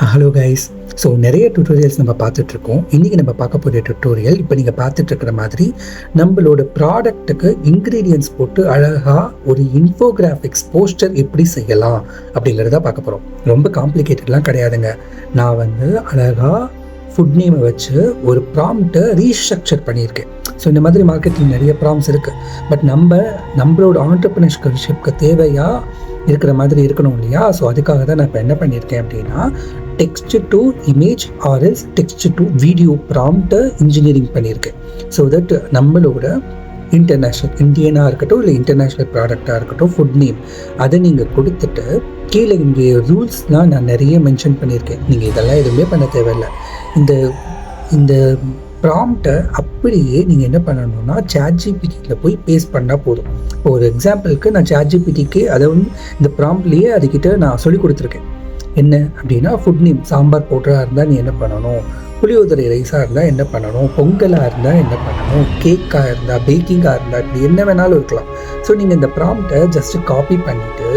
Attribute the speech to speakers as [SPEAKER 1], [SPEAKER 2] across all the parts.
[SPEAKER 1] Hello guys. So நிறைய tutorials நம்ம பார்த்துட்ருக்கோம். இன்றைக்கி நம்ம பார்க்க போகிற டுட்டோரியல் இப்போ நீங்கள் பார்த்துட்ருக்கிற மாதிரி நம்மளோட ப்ராடக்ட்டுக்கு இன்க்ரீடியன்ஸ் போட்டு அழகாக ஒரு இன்ஃபோகிராஃபிக்ஸ் போஸ்டர் எப்படி செய்யலாம் அப்படிங்கிறத பார்க்க போகிறோம். ரொம்ப காம்ப்ளிகேட்டட்லாம் கிடையாதுங்க. நான் அழகாக ஃபுட் நேமை வச்சு ஒரு ப்ராம்ப்டை ரீஸ்ட்ரக்சர் பண்ணியிருக்கேன். ஸோ இந்த மாதிரி மார்க்கெட்டில் நிறைய ப்ராம்ப்ட்ஸ் இருக்குது. பட் நம்மளோட ஆண்டர்ப்ரனர்ஷிப்க்கு தேவையாக இருக்கிற மாதிரி இருக்கணும் இல்லையா? ஸோ அதுக்காக தான் நான் இப்போ என்ன பண்ணியிருக்கேன் அப்படின்னா, text to image or else text to video ப்ராம்ப்டை இன்ஜினியரிங் பண்ணியிருக்கேன். ஸோ தட் நம்மளோட இந்தியனாக இருக்கட்டும் இல்லை இன்டர்நேஷ்னல் ப்ராடக்டாக இருக்கட்டும், ஃபுட் நேம் அதை நீங்கள் கொடுத்துட்டு கீழே இங்கே ரூல்ஸ்லாம் நான் நிறைய மென்ஷன் பண்ணியிருக்கேன். நீங்கள் இதெல்லாம் எதுவுமே பண்ண தேவையில்லை. இந்த ப்ராம்ப்டை அப்படியே நீங்கள் என்ன பண்ணணும்னா சாட்ஜிபிடியில் போய் பேஸ்ட் பண்ணால் போதும். இப்போ ஒரு எக்ஸாம்பிளுக்கு நான் சாட்ஜிபிடிக்கு அதை இந்த ப்ராம்ப்ட்லேயே அதுக்கிட்ட நான் சொல்லி கொடுத்துருக்கேன். என்ன அப்படின்னா, ஃபுட் நேம் சாம்பார் போட்டராக இருந்தால் நீ என்ன பண்ணணும், புளியோதரை ரைஸாக இருந்தால் என்ன பண்ணணும், பொங்கலாக இருந்தால் என்ன பண்ணணும், கேக்காக இருந்தால், பேக்கிங்காக இருந்தால், இப்படி என்ன வேணாலும் இருக்கலாம். ஸோ நீங்கள் இந்த ப்ராம்ப்டை ஜஸ்ட்டு காப்பி பண்ணிவிட்டு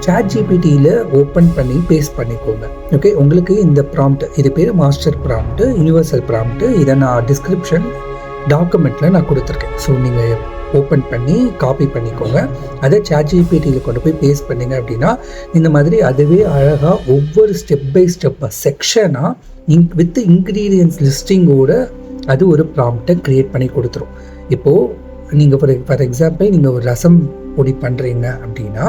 [SPEAKER 1] சாட்ஜிபிடியில் ஓப்பன் பண்ணி பேஸ்ட் பண்ணிக்கோங்க. ஓகே, உங்களுக்கு இந்த ப்ராம்ப்ட், இது பேர் மாஸ்டர் ப்ராம்ப்ட்டு, யூனிவர்சல் ப்ராம்ப்ட்டு. இதை நான் டிஸ்கிரிப்ஷன் டாக்குமெண்ட்டில் நான் கொடுத்துருக்கேன். ஸோ நீங்கள் ஓப்பன் பண்ணி காப்பி பண்ணிக்கோங்க. அதை சாட்ஜிபிடியில் கொண்டு போய் பேஸ்ட் பண்ணிங்க அப்படின்னா இந்த மாதிரி அதுவே அழகாக ஒவ்வொரு ஸ்டெப் பை ஸ்டெப்பாக செக்ஷனாக வித் இன்க்ரீடியன்ஸ் லிஸ்டிங்கோட அது ஒரு ப்ராம்ப்டை க்ரியேட் பண்ணி கொடுத்துரும். இப்போது நீங்கள் ஃபார் எக்ஸாம்பிள் நீங்கள் ஒரு ரசம் பொடி பண்ணுறீங்க அப்படின்னா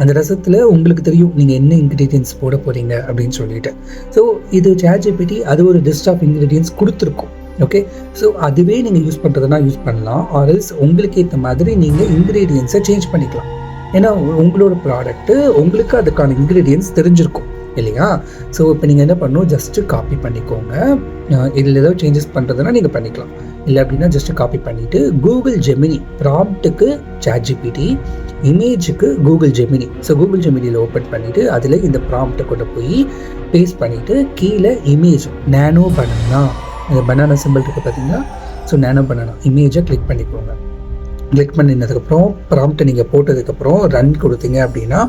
[SPEAKER 1] அந்த ரசத்தில் உங்களுக்கு தெரியும் நீங்கள் என்ன இன்க்ரீடியன்ஸ் போட போகிறீங்க அப்படின்னு சொல்லிட்டு. ஸோ இது சாட்ஜிபிடி அது ஒரு லிஸ்ட் ஆஃப் இன்க்ரீடியன்ஸ் கொடுத்துருக்கும். ஓகே, ஸோ அதுவே நீங்கள் யூஸ் பண்ணுறதுனா யூஸ் பண்ணலாம். ஆர்எல்ஸ் உங்களுக்கு ஏற்ற மாதிரி நீங்கள் இன்க்ரீடியன்ஸை சேஞ்ச் பண்ணிக்கலாம். ஏன்னா உங்களோட ப்ராடக்ட்டு உங்களுக்கு அதுக்கான இன்க்ரீடியன்ஸ் தெரிஞ்சிருக்கும் இல்லையா? ஸோ இப்போ நீங்கள் என்ன பண்ணணும், ஜஸ்ட்டு காப்பி பண்ணிக்கோங்க. இதில் ஏதாவது சேஞ்சஸ் பண்ணுறதுனா நீங்கள் பண்ணிக்கலாம். இல்லை அப்படின்னா ஜஸ்ட்டு காப்பி பண்ணிவிட்டு கூகுள் ஜெமினி ப்ராம்ப்ட்டுக்கு சாட்ஜிபிடி, இமேஜுக்கு கூகுள் ஜெமினி. ஸோ கூகுள் ஜெமினியில் ஓப்பன் பண்ணிவிட்டு அதில் இந்த ப்ராம்ப்டை கொண்டு போய் பேஸ்ட் பண்ணிவிட்டு கீழே இமேஜ் நானோ பனானா, இந்த பனானா சிம்பிள் இருக்குது பார்த்தீங்களா? ஸோ நானோ பனானா இமேஜை கிளிக் பண்ணிக்கோங்க. கிளிக் பண்ணினதுக்கப்புறம் ப்ராம்ப்டை நீங்கள் போட்டதுக்கப்புறம் ரன் கொடுத்தீங்க அப்படின்னா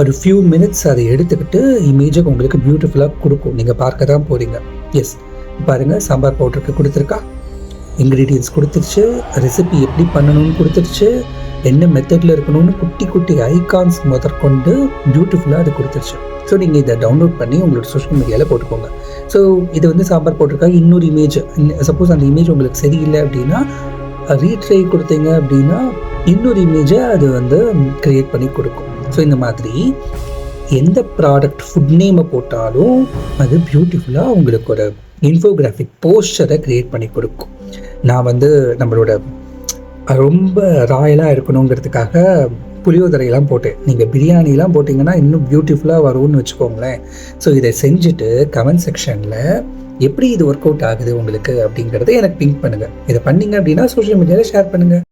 [SPEAKER 1] ஒரு ஃபியூ மினிட்ஸ் அதை எடுத்துக்கிட்டு இமேஜை உங்களுக்கு பியூட்டிஃபுல்லாக கொடுக்கும். நீங்கள் பார்க்க தான் போகிறீங்க. எஸ், பாருங்கள், சாம்பார் பவுடருக்கு கொடுத்துருக்கா, இன்க்ரீடியன்ஸ் கொடுத்துருச்சு, ரெசிபி எப்படி பண்ணணும்னு கொடுத்துருச்சு, என்ன மெத்தடில் இருக்கணும்னு குட்டி குட்டி ஐகான்ஸ் முதற்கொண்டு பியூட்டிஃபுல்லாக அது கொடுத்துருச்சு. ஸோ நீங்கள் இதை டவுன்லோட் பண்ணி உங்களோட சோஷியல் மீடியாவில் போட்டுக்கோங்க. ஸோ இது சாம்பார் போட்டிருக்காங்க. இன்னொரு இமேஜ், சப்போஸ் அந்த இமேஜ் உங்களுக்கு சரியில்லை அப்படின்னா ரீட்ரை கொடுத்தீங்க அப்படின்னா இன்னொரு இமேஜை அது க்ரியேட் பண்ணி கொடுக்கும். ஸோ இந்த மாதிரி எந்த ப்ராடக்ட் ஃபுட் நேமை போட்டாலும் அது பியூட்டிஃபுல்லாக உங்களுக்கு ஒரு இன்ஃபோகிராஃபிக் போஸ்டரை க்ரியேட் பண்ணி கொடுக்கும். நான் நம்மளோட ரொம்ப ராயலாக இருக்கணுங்கிறதுக்காக புளியோதரையெல்லாம் போட்டேன். நீங்கள் பிரியாணிலாம் போட்டிங்கன்னா இன்னும் பியூட்டிஃபுல்லாக வரும்னு வச்சுக்கோங்களேன். ஸோ இதை செஞ்சுட்டு கமெண்ட் செக்ஷனில் எப்படி இது ஒர்க் அவுட் ஆகுது உங்களுக்கு அப்படிங்கிறத எனக்கு பிங்க் பண்ணுங்கள். இதை பண்ணிங்க அப்படின்னா சோஷியல் மீடியாவில் ஷேர் பண்ணுங்கள்.